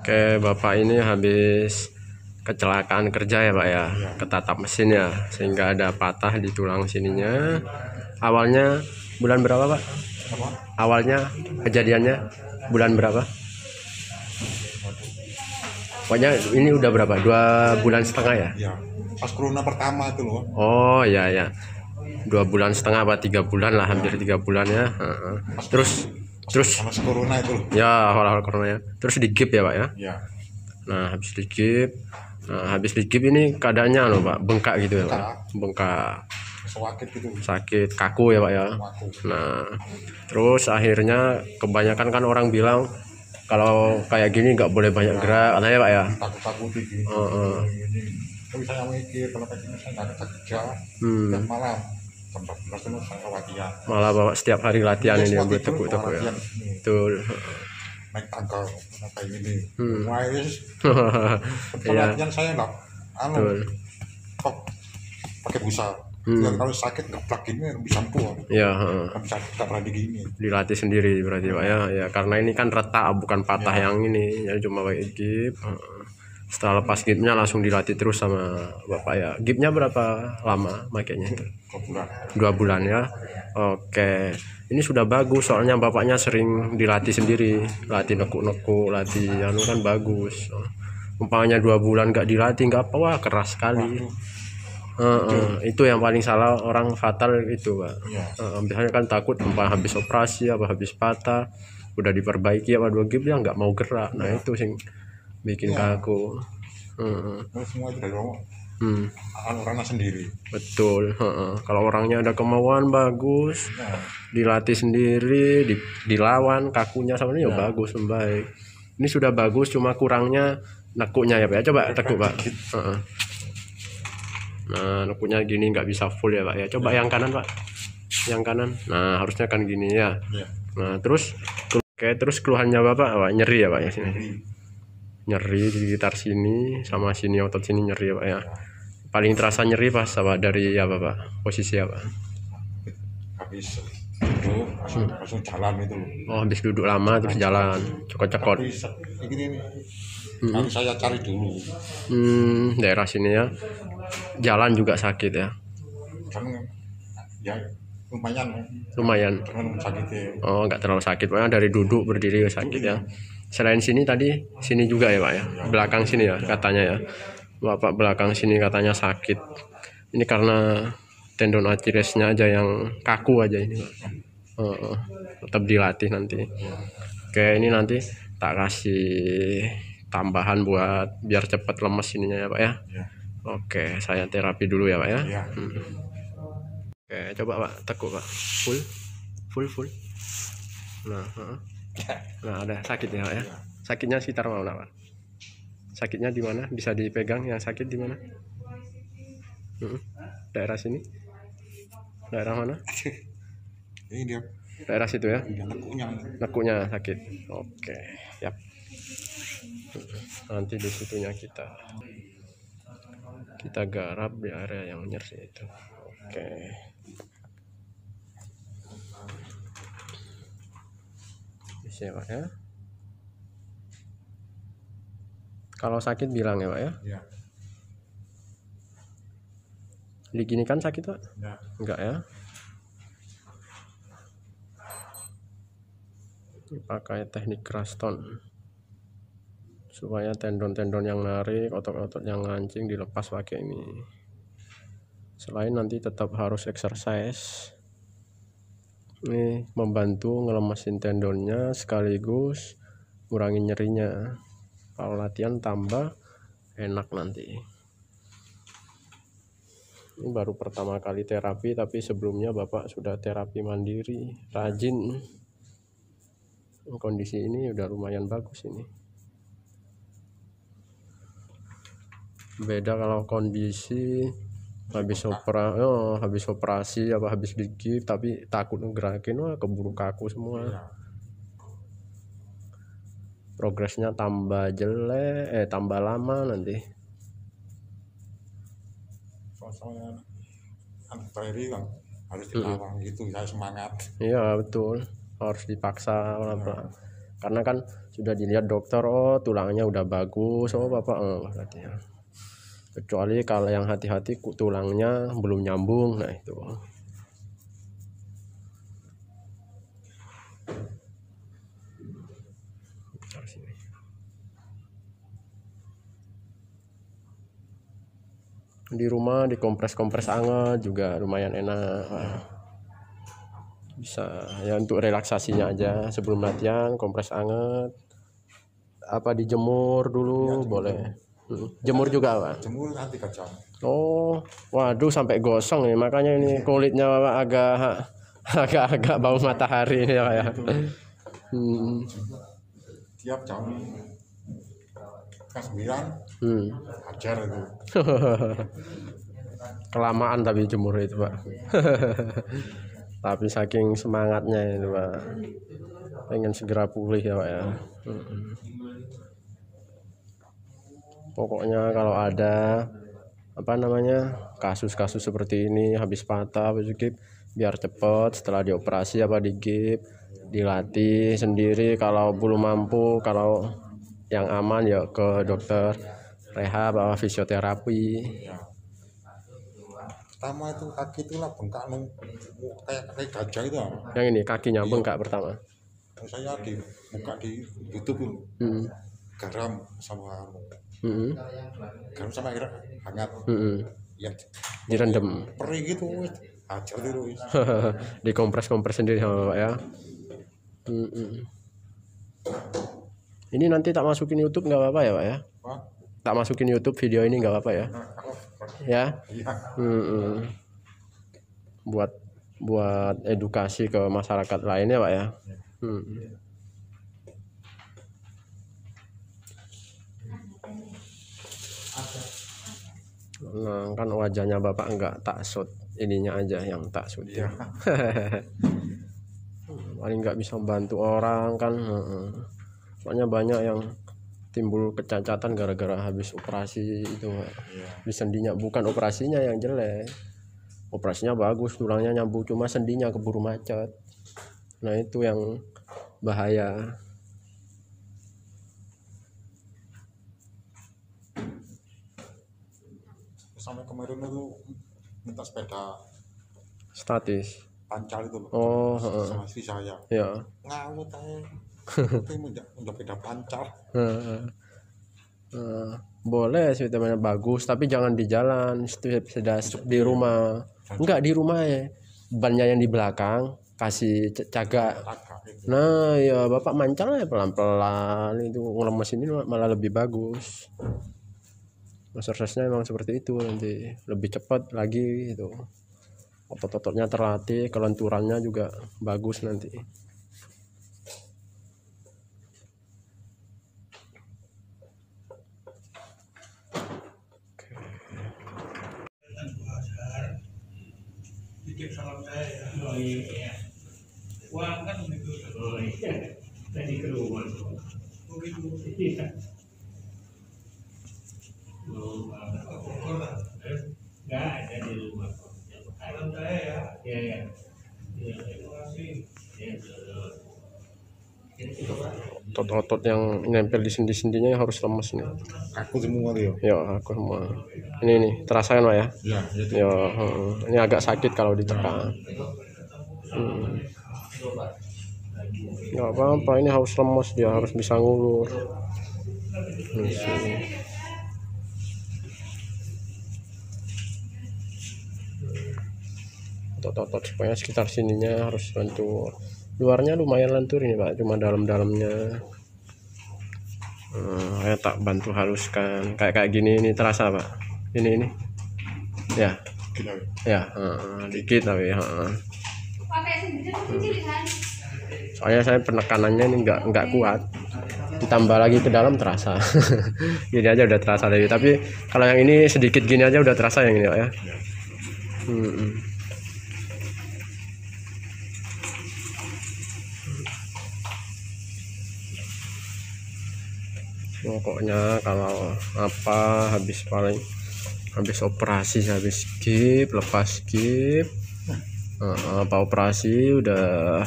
Oke, Bapak ini habis kecelakaan kerja ya Pak ya, ketatap mesin ya, sehingga ada patah di tulang sininya. Awalnya bulan berapa Pak? Awalnya kejadiannya bulan berapa? Pokoknya ini udah berapa? 2,5 bulan ya? Ya, pas corona pertama itu loh. Oh ya ya, 2,5 bulan apa 3 bulan lah, hampir 3 bulan ya. Terus Pas corona itu loh. ya awal-awal corona ya. Terus di gip ya Pak ya? Ya, Nah habis di gip ini keadaannya loh Pak, bengkak gitu ya Pak? Bengkak, sakit gitu. sakit, kaku ya Pak ya. Aku. Nah terus akhirnya kebanyakan kan orang bilang kalau kayak gini nggak boleh banyak gerak katanya Pak ya. Takut gini. Ini. Tapi saya mikir kalau kayak gini saya nggak ada kerja. Dan malam jam 14 itu saya latihan. Malah Bapak setiap hari latihan ini Waktu buat itu tekuk-tekuk ya. latihan di sini. Betul. Naik tangga kayak gini. Mulai Iya. latihan saya nggak Betul. pakai busa. Ya, kalau sakit ngeplak gini bisa empuk. Ya, Nggak berani gini. dilatih sendiri berarti Pak ya. Ya karena ini kan retak bukan patah yang ini, jadi cuma pakai gip. Setelah lepas gipnya langsung dilatih terus sama Bapak ya. Gipnya berapa lama makanya itu? 2 bulan. 2 bulan ya. Oke. Ini sudah bagus soalnya bapaknya sering dilatih sendiri, latih nekuk-nekuk, latih anu kan bagus. Umpamanya 2 bulan nggak dilatih nggak apa, wah keras sekali. Itu yang paling salah orang fatal itu Pak. Ya. Biasanya kan takut habis operasi apa habis patah udah diperbaiki apa 2 gip ya nggak mau gerak. Nah itu sing bikin kaku. Semua itu dari orangnya sendiri. Betul. Kalau orangnya ada kemauan bagus, dilatih sendiri, dilawan kakunya sama ini ya bagus, baik. Ini sudah bagus, cuma kurangnya nekuknya ya Pak ya. Coba tekuk Pak. Nah nekuknya gini nggak bisa full ya Pak ya. Coba yang kanan Pak, yang kanan. Nah harusnya kan gini ya. Nah terus keluhannya Bapak apa? Nyeri ya Pak ya sini. Nyeri di sekitar sini sama sini, otot sini nyeri ya Pak ya. Paling terasa nyeri pas apa dari apa Pak? Posisi apa? Habis duduk langsung jalan itu loh. Oh habis duduk lama terus jalan cekot-cekot. Ini harus saya cari dulu. Daerah sini ya. Jalan juga sakit ya. Kan ya lumayan sakit ya. Oh nggak terlalu sakit, pokoknya dari duduk berdiri sakit ya. Selain sini tadi sini juga ya Pak ya, belakang sini ya katanya ya. Bapak belakang sini katanya sakit. Ini karena tendon Achillesnya aja yang kaku aja ini Pak. Tetap dilatih nanti. Oke ini nanti tak kasih tambahan buat biar cepat lemes ininya ya Pak ya. Oke saya terapi dulu ya Pak ya. Oke coba Pak tekuk Pak, full. Nah ada sakit ya Pak ya. Sakitnya sekitar mana Pak? Sakitnya di mana? Bisa dipegang yang sakit di mana? Daerah sini? Daerah mana? Ini dia. Daerah situ ya? Nekuknya sakit. Oke, siap. Nanti di situnya kita garap di area yang nyeri itu. Oke. Bisa ya Pak ya? Kalau sakit bilang ya Pak ya? Ya. Digini kan sakit Pak? Ya. Enggak ya? Pakai teknik Crafton supaya tendon-tendon yang narik, otot-otot yang ngancing dilepas pakai ini. Selain nanti tetap harus exercise, ini membantu ngelemesin tendonnya sekaligus ngurangin nyerinya. Kalau latihan tambah enak nanti. Ini baru pertama kali terapi, tapi sebelumnya Bapak sudah terapi mandiri, rajin. Kondisi ini udah lumayan bagus ini. Beda kalau kondisi habis operasi apa habis digigit tapi takut ngerakin, wah keburu kaku semua. Progresnya tambah jelek, tambah lama nanti. Soalnya kan harus dilawan gitu, saya semangat. Iya betul, harus dipaksa karena kan sudah dilihat dokter, oh tulangnya udah bagus, oh bapak berarti ya. Kecuali kalau yang hati-hati tulangnya belum nyambung, nah itu. Di rumah dikompres-kompres hangat juga lumayan enak. Bisa ya untuk relaksasinya aja sebelum latihan, kompres hangat. Apa dijemur dulu ya, boleh. Jemur juga Pak? Jemur nanti 3 jam. Oh, waduh sampai gosong ya, makanya ini kulitnya agak bau matahari ini ya. Tiap jam ke 9 ajar itu. Kelamaan tapi jemur itu Pak. Tapi saking semangatnya itu Pak, pengen segera pulih ya Pak ya. Pokoknya kalau ada kasus-kasus seperti ini, habis patah, habis gip, biar cepet setelah dioperasi digip, dilatih sendiri. Kalau belum mampu, kalau yang aman ya ke dokter rehab atau fisioterapi. Ya. Pertama itu kaki itu lah bengkak kayak gajah itu. Yang ini kakinya bengkak pertama. Saya buka di YouTube garam sama garam sama air hangat. Ya, direndam. Perih gitu, ajar terus. Dikompres-kompres sendiri sama Pak ya. Ini nanti tak masukin YouTube nggak apa-apa ya Pak ya? Tak masukin YouTube video ini nggak apa-apa ya? Ya. Buat edukasi ke masyarakat lainnya Pak ya. Nah, kan wajahnya Bapak enggak taksut, ininya aja yang taksut ya. Paling nggak bisa membantu orang kan. Soalnya banyak yang timbul kecacatan gara-gara habis operasi itu di sendinya, bukan operasinya yang jelek, operasinya bagus, tulangnya nyambung, cuma sendinya keburu macet. Nah itu yang bahaya. Sampai kemarin itu minta sepeda statis pancal itu loh. Oh, sama istri saya ya ngawut aja. Tapi udah beda pancal. Boleh sih temannya bagus, tapi jangan di jalan, sudah di rumah. Enggak di rumah ya, bannya yang di belakang kasih cagak. Nah ya Bapak mancal ya pelan-pelan, itu ngelemes ini malah lebih bagus. Exercise-nya memang seperti itu, nanti lebih cepat lagi itu. Otot-ototnya terlatih, kelenturannya juga bagus nanti. Titip salam saya. Oh iya. Uang kan begitu. Oh iya. Tadi ke rumah. Begitu. Iya. Oh, enggak ada di rumah. Salam saya ya. Iya ya. Iya, terima kasih. Otot-otot yang nempel di sendi-sendinya harus lemes nih. Aku semua tuh ya aku semua. Ini terasa kan Pak ya? Ya, ini agak sakit kalau ditekan. Nggak apa-apa, ini harus lemes, dia harus bisa ngulur. Otot-otot supaya sekitar sininya harus lentur. Luarnya lumayan lentur ini Pak, cuma dalam-dalamnya. Saya tak bantu haluskan kayak gini, ini terasa Pak. Ini ya dikit tapi soalnya saya penekanannya ini nggak kuat, ditambah lagi ke dalam terasa. Gini aja udah terasa lebih, tapi kalau yang ini sedikit gini aja udah terasa yang ini Pak ya. Pokoknya kalau habis operasi, habis skip, lepas skip, operasi udah.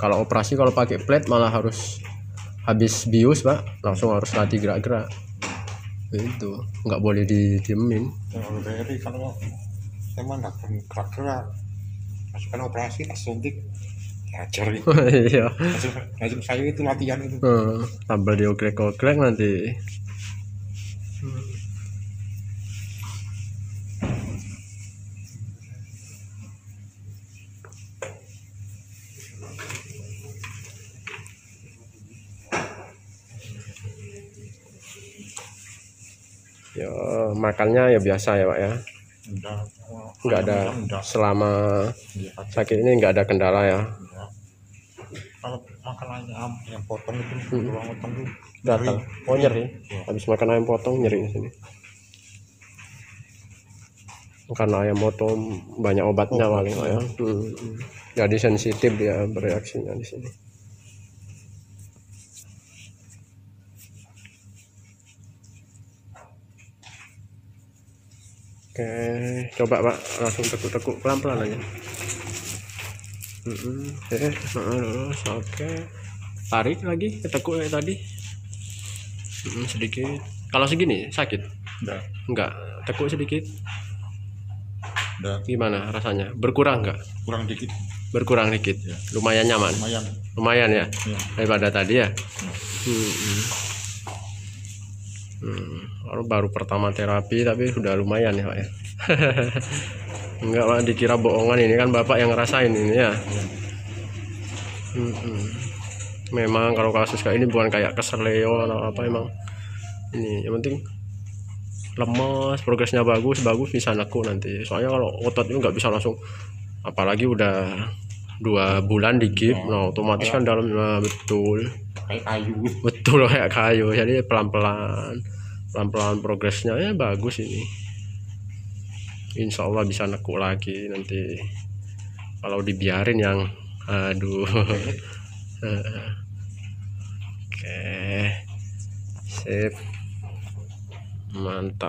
Kalau pakai plate malah harus habis bius pak langsung harus latih gerak-gerak itu, nggak boleh didiemin. Kalau dari kalau saya mah nggak gerak-gerak, masukkan operasi pas suntik ajar itu. Iya. Lazim saya itu latihan itu. Tambah dioklek-oklek nanti. Ya makannya ya biasa ya pak ya, nggak ada selama sakit ini nggak ada kendala ya. Kalau makan ayam potong itu tulang potong itu Gatal, oh nyeri, habis makan ayam potong nyeri di sini. Karena ayam potong banyak obatnya paling pak ya. Jadi sensitif dia bereaksinya di sini. Oke, coba pak langsung tekuk-tekuk pelan-pelan aja. Lurus, oke. Tarik lagi, ketekuk kayak tadi. Sedikit. Kalau segini sakit? Enggak. Tekuk sedikit. Gimana rasanya? Berkurang enggak? kurang dikit. Berkurang dikit. Ya. Lumayan nyaman. Lumayan ya. Daripada tadi ya. Baru pertama terapi tapi sudah lumayan ya pak ya. Enggak pak, dikira bohongan, ini kan bapak yang ngerasain ini ya. Memang kalau kasus kayak ini bukan kayak keseleo atau apa, emang ini yang penting lemas, progresnya bagus bisa nekuk nanti. Soalnya kalau otot itu nggak bisa langsung, apalagi udah 2 bulan digigit, nah otomatis kan dalam betul Kayak kayu. Betul kayak kayu. Jadi pelan-pelan progresnya ya bagus ini. Insya Allah bisa nekuk lagi nanti. Kalau dibiarin yang aduh. Oke. Sip. Mantap.